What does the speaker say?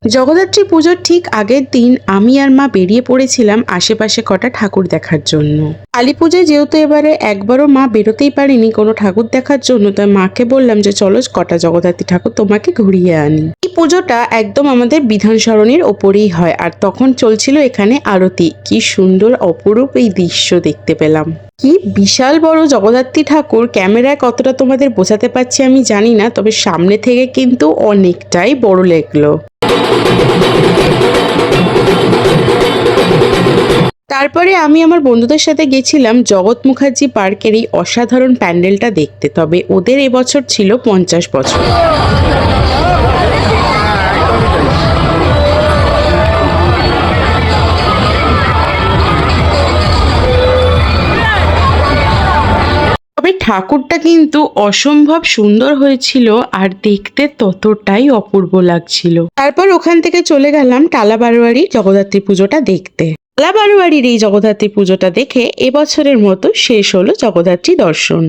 জগদ্ধাত্রী পুজোর ঠিক আগের দিন আমি আর মা বেরিয়ে পড়েছিলাম আশেপাশে কটা ঠাকুর দেখার জন্য। কালী পুজোয় যেহেতু এবারে একবারও মা বেরোতেই পারিনি কোনো ঠাকুর দেখার জন্য, তাই মাকে বললাম যে চলো কটা জগদ্ধাত্রী ঠাকুর তোমাকে ঘুরিয়ে আনি। এই পুজোটা একদম আমাদের বিধান সরণির ওপরেই হয়, আর তখন চলছিল এখানে আরতি। কি সুন্দর অপরূপ এই দৃশ্য দেখতে পেলাম। কি বিশাল বড় জগদ্ধাত্রী ঠাকুর, ক্যামেরায় কতটা তোমাদের বোঝাতে পারছি আমি জানি না, তবে সামনে থেকে কিন্তু অনেকটাই বড় লাগলো। তারপরে আমি আমার বন্ধুদের সাথে গেছিলাম জগৎ মুখার্জি পার্কের এই অসাধারণ প্যান্ডেলটা দেখতে। তবে ওদের এবছর ছিল 50 বছর। তবে ঠাকুরটা কিন্তু অসম্ভব সুন্দর হয়েছিল, আর দেখতে ততটাই অপূর্ব লাগছিল। তারপর ওখান থেকে চলে গেলাম টালা বারোয়ারি জগদ্ধাত্রী পুজোটা দেখতে। টালা বারোয়ারির এই জগদ্ধাত্রী পুজোটা দেখে এবছরের মতো শেষ হলো জগদ্ধাত্রী দর্শন।